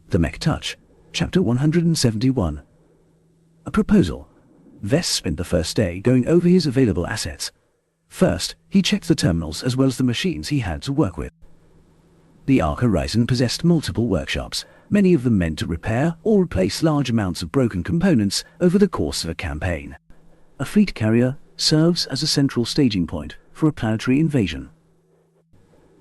The Mech Touch, Chapter 171. A proposal. Vess spent the first day going over his available assets. First, he checked the terminals as well as the machines he had to work with. The Ark Horizon possessed multiple workshops, many of them meant to repair or replace large amounts of broken components over the course of a campaign. A fleet carrier serves as a central staging point for a planetary invasion.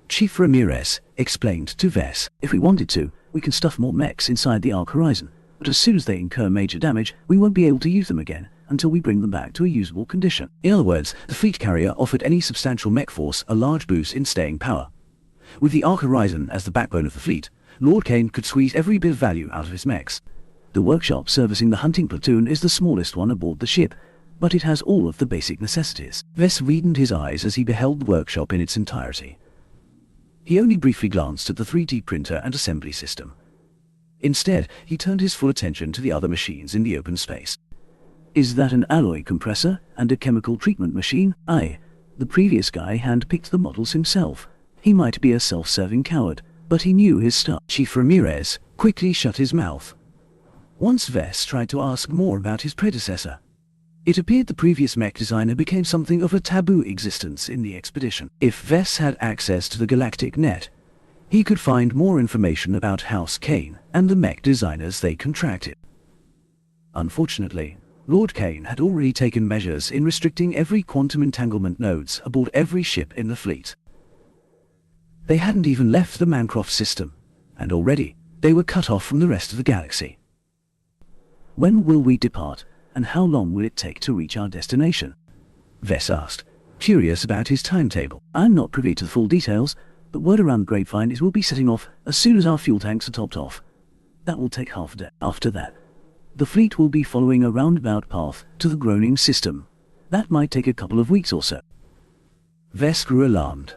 Chief Ramirez explained to Vess, "If we wanted to, we can stuff more mechs inside the Ark Horizon, but as soon as they incur major damage, we won't be able to use them again until we bring them back to a usable condition." In other words, the fleet carrier offered any substantial mech force a large boost in staying power. With the Ark Horizon as the backbone of the fleet, Lord Kane could squeeze every bit of value out of his mechs. The workshop servicing the hunting platoon is the smallest one aboard the ship, but it has all of the basic necessities. Vess widened his eyes as he beheld the workshop in its entirety. He only briefly glanced at the 3D printer and assembly system. Instead, he turned his full attention to the other machines in the open space. "Is that an alloy compressor and a chemical treatment machine?" Aye. The previous guy hand-picked the models himself. He might be a self-serving coward, but he knew his stuff. Chief Ramirez quickly shut his mouth. Once Vess tried to ask more about his predecessor. It appeared the previous mech designer became something of a taboo existence in the expedition. If Vess had access to the galactic net, he could find more information about House Kane and the mech designers they contracted. Unfortunately, Lord Kane had already taken measures in restricting every quantum entanglement nodes aboard every ship in the fleet. They hadn't even left the Mancroft system, and already they were cut off from the rest of the galaxy. "When will we depart, and how long will it take to reach our destination?" Vess asked, curious about his timetable. "I'm not privy to the full details, but word around the grapevine is we'll be setting off as soon as our fuel tanks are topped off. That will take half a day. After that, the fleet will be following a roundabout path to the Groaning system. That might take a couple of weeks or so." Vess grew alarmed.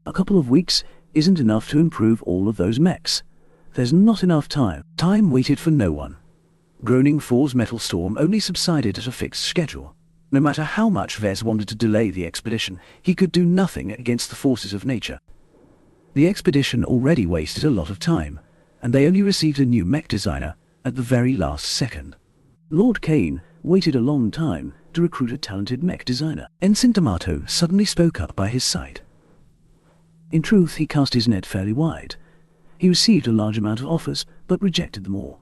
A couple of weeks isn't enough to improve all of those mechs. There's not enough time. Time waited for no one. Groaning 4's metal storm only subsided at a fixed schedule. No matter how much Vess wanted to delay the expedition, he could do nothing against the forces of nature. The expedition already wasted a lot of time, and they only received a new mech designer at the very last second. Lord Kane waited a long time to recruit a talented mech designer. Ensign D'Amato suddenly spoke up by his side. In truth, he cast his net fairly wide. He received a large amount of offers, but rejected them all.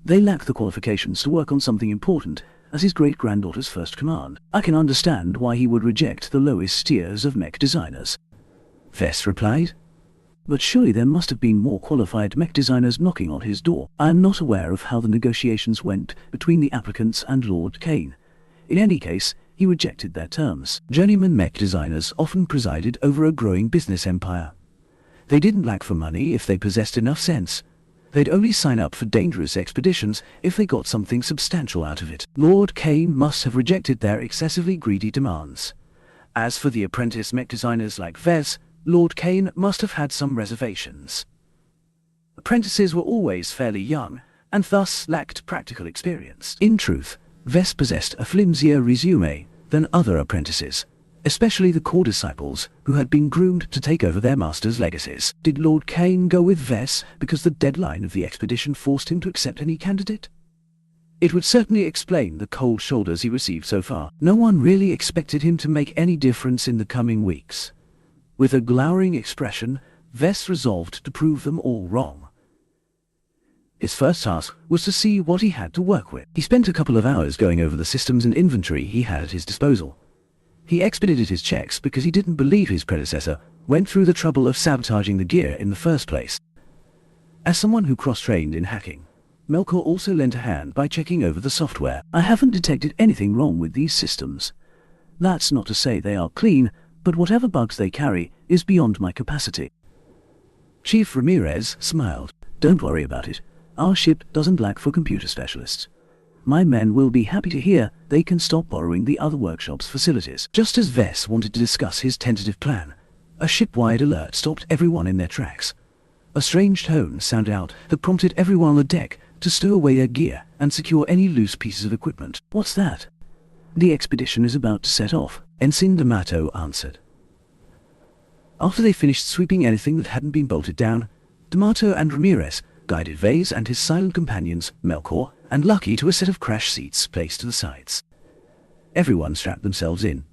They lacked the qualifications to work on something important as his great-granddaughter's first command. I can understand why he would reject the lowest tiers of mech designers, Vess replied. But surely there must have been more qualified mech designers knocking on his door. I am not aware of how the negotiations went between the applicants and Lord Kane. In any case, he rejected their terms. Journeyman mech designers often presided over a growing business empire. They didn't lack for money if they possessed enough sense. They'd only sign up for dangerous expeditions if they got something substantial out of it. Lord Kane must have rejected their excessively greedy demands. As for the apprentice mech designers like Vess, Lord Kane must have had some reservations. Apprentices were always fairly young, and thus lacked practical experience. In truth, Vess possessed a flimsier resume than other apprentices, especially the core disciples who had been groomed to take over their master's legacies. Did Lord Kane go with Vess because the deadline of the expedition forced him to accept any candidate? It would certainly explain the cold shoulders he received so far. No one really expected him to make any difference in the coming weeks. With a glowering expression, Vess resolved to prove them all wrong. His first task was to see what he had to work with. He spent a couple of hours going over the systems and inventory he had at his disposal. He expedited his checks because he didn't believe his predecessor went through the trouble of sabotaging the gear in the first place. As someone who cross-trained in hacking, Melkor also lent a hand by checking over the software. I haven't detected anything wrong with these systems. That's not to say they are clean, but whatever bugs they carry is beyond my capacity. Chief Ramirez smiled. Don't worry about it. Our ship doesn't lack for computer specialists. My men will be happy to hear they can stop borrowing the other workshop's facilities. Just as Vess wanted to discuss his tentative plan, a ship-wide alert stopped everyone in their tracks. A strange tone sounded out that prompted everyone on the deck to stow away their gear and secure any loose pieces of equipment. What's that? The expedition is about to set off, Ensign D'Amato answered. After they finished sweeping anything that hadn't been bolted down, D'Amato and Ramirez guided Vase and his silent companions, Melkor and Lucky, to a set of crash seats placed to the sides. Everyone strapped themselves in.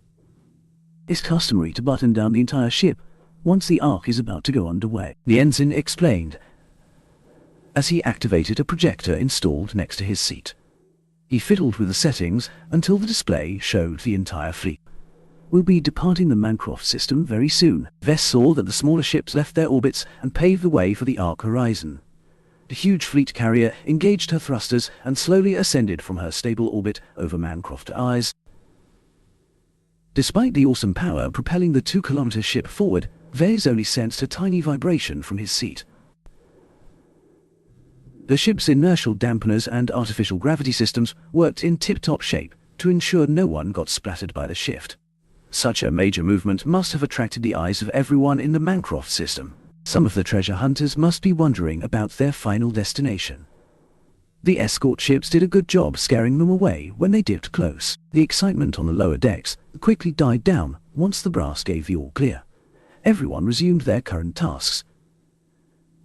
It's customary to button down the entire ship once the arc is about to go underway, the ensign explained, as he activated a projector installed next to his seat. He fiddled with the settings until the display showed the entire fleet. We'll be departing the Mancroft system very soon. Vess saw that the smaller ships left their orbits and paved the way for the arc horizon. The huge fleet carrier engaged her thrusters and slowly ascended from her stable orbit over Mancroft eyes. Despite the awesome power propelling the 2-kilometer ship forward, Vez only sensed a tiny vibration from his seat. The ship's inertial dampeners and artificial gravity systems worked in tip-top shape to ensure no one got splattered by the shift. Such a major movement must have attracted the eyes of everyone in the Mancroft system. Some of the treasure hunters must be wondering about their final destination. The escort ships did a good job scaring them away when they dipped close. The excitement on the lower decks quickly died down once the brass gave the all clear. Everyone resumed their current tasks.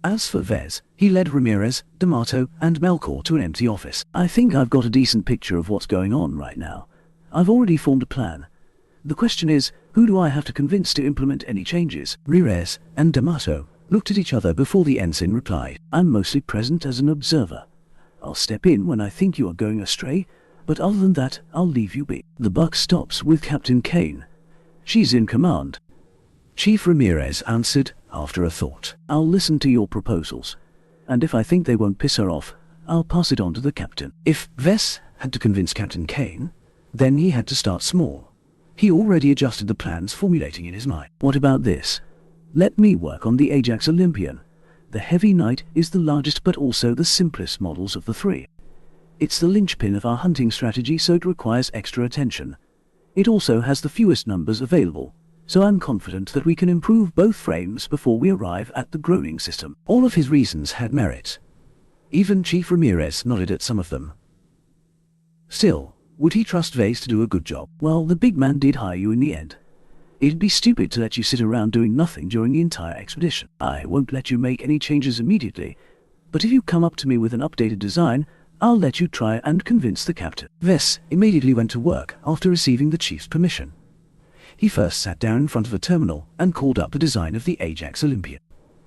As for Vez, he led Ramirez, D'Amato, and Melkor to an empty office. I think I've got a decent picture of what's going on right now. I've already formed a plan. The question is, who do I have to convince to implement any changes? Ramirez and D'Amato looked at each other before the ensign replied. I'm mostly present as an observer. I'll step in when I think you are going astray, but other than that, I'll leave you be. The buck stops with Captain Kane. She's in command. Chief Ramirez answered after a thought. I'll listen to your proposals, and if I think they won't piss her off, I'll pass it on to the captain. If Vess had to convince Captain Kane, then he had to start small. He already adjusted the plans formulating in his mind. What about this? Let me work on the Ajax Olympian. The Heavy Knight is the largest but also the simplest models of the three. It's the linchpin of our hunting strategy, so it requires extra attention. It also has the fewest numbers available, so I'm confident that we can improve both frames before we arrive at the groaning system. All of his reasons had merit. Even Chief Ramirez nodded at some of them. Still, would he trust Vase to do a good job? Well, the big man did hire you in the end. It'd be stupid to let you sit around doing nothing during the entire expedition. I won't let you make any changes immediately, but if you come up to me with an updated design, I'll let you try and convince the captain. Vess immediately went to work after receiving the chief's permission. He first sat down in front of a terminal and called up the design of the Ajax Olympian.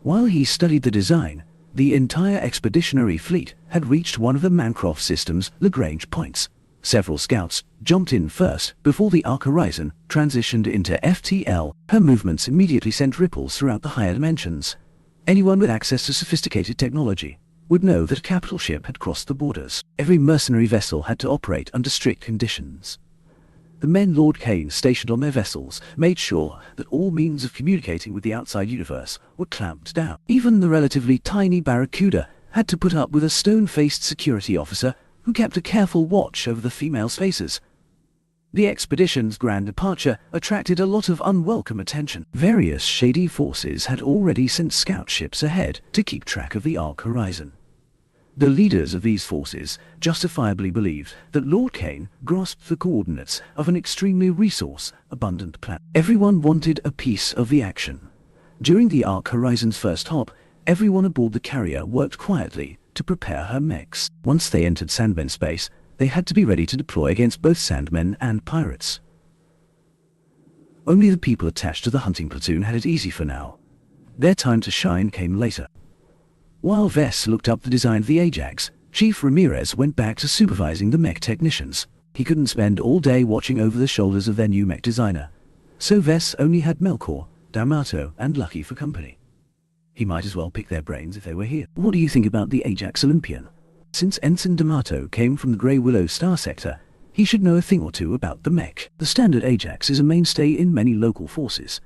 While he studied the design, the entire expeditionary fleet had reached one of the Mancroft system's Lagrange points. Several scouts jumped in first before the arc horizon transitioned into FTL. Her movements immediately sent ripples throughout the higher dimensions. Anyone with access to sophisticated technology would know that a capital ship had crossed the borders. Every mercenary vessel had to operate under strict conditions. The men Lord Kane stationed on their vessels made sure that all means of communicating with the outside universe were clamped down. Even the relatively tiny Barracuda had to put up with a stone-faced security officer who kept a careful watch over the female spacers. The expedition's grand departure attracted a lot of unwelcome attention. Various shady forces had already sent scout ships ahead to keep track of the arc horizon. The leaders of these forces justifiably believed that Lord Kane grasped the coordinates of an extremely resource-abundant planet. Everyone wanted a piece of the action. During the arc horizon's first hop, everyone aboard the carrier worked quietly to prepare her mechs. Once they entered Sandmen space, they had to be ready to deploy against both Sandmen and pirates. Only the people attached to the hunting platoon had it easy for now. Their time to shine came later. While Vess looked up the design of the Ajax, Chief Ramirez went back to supervising the mech technicians. He couldn't spend all day watching over the shoulders of their new mech designer, so Vess only had Melkor, D'Amato, and Lucky for company. He might as well pick their brains if they were here. What do you think about the Ajax Olympian? Since Ensign D'Amato came from the Grey Willow star sector, he should know a thing or two about the mech. The standard Ajax is a mainstay in many local forces.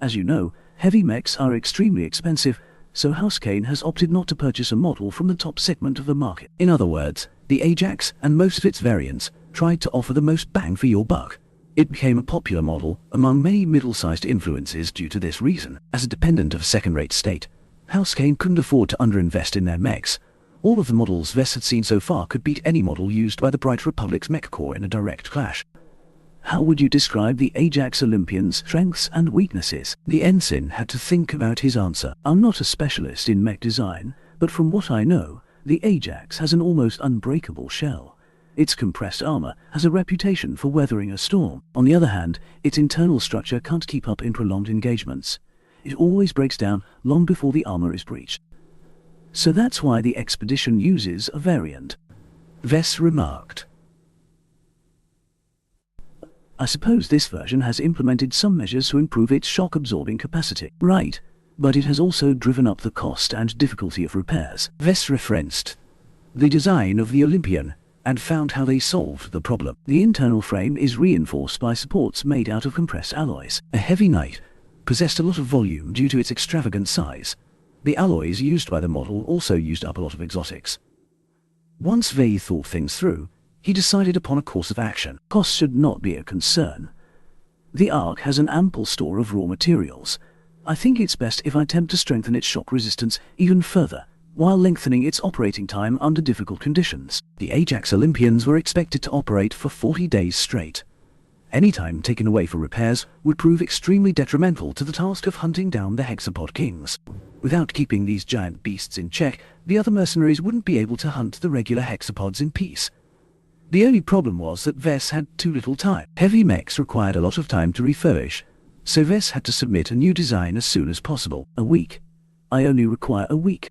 As you know, heavy mechs are extremely expensive, so House Kane has opted not to purchase a model from the top segment of the market. In other words, the Ajax and most of its variants tried to offer the most bang for your buck. It became a popular model among many middle-sized influences due to this reason. As a dependent of a second-rate state, House Kane couldn't afford to underinvest in their mechs. All of the models Vess had seen so far could beat any model used by the Bright Republic's mech corps in a direct clash. How would you describe the Ajax Olympian's strengths and weaknesses? The ensign had to think about his answer. I'm not a specialist in mech design, but from what I know, the Ajax has an almost unbreakable shell. Its compressed armor has a reputation for weathering a storm. On the other hand, its internal structure can't keep up in prolonged engagements. It always breaks down long before the armor is breached. So that's why the expedition uses a variant. Vess remarked. I suppose this version has implemented some measures to improve its shock-absorbing capacity. Right, but it has also driven up the cost and difficulty of repairs. Vess referenced the design of the Olympian and found how they solved the problem. The internal frame is reinforced by supports made out of compressed alloys. A heavy knight possessed a lot of volume due to its extravagant size. The alloys used by the model also used up a lot of exotics. Once Vey thought things through, he decided upon a course of action. Cost should not be a concern. The Ark has an ample store of raw materials. I think it's best if I attempt to strengthen its shock resistance even further, while lengthening its operating time under difficult conditions. The Ajax Olympians were expected to operate for 40 days straight. Any time taken away for repairs would prove extremely detrimental to the task of hunting down the Hexapod Kings. Without keeping these giant beasts in check, the other mercenaries wouldn't be able to hunt the regular hexapods in peace. The only problem was that Vess had too little time. Heavy mechs required a lot of time to refurbish, so Vess had to submit a new design as soon as possible. A week. I only require a week.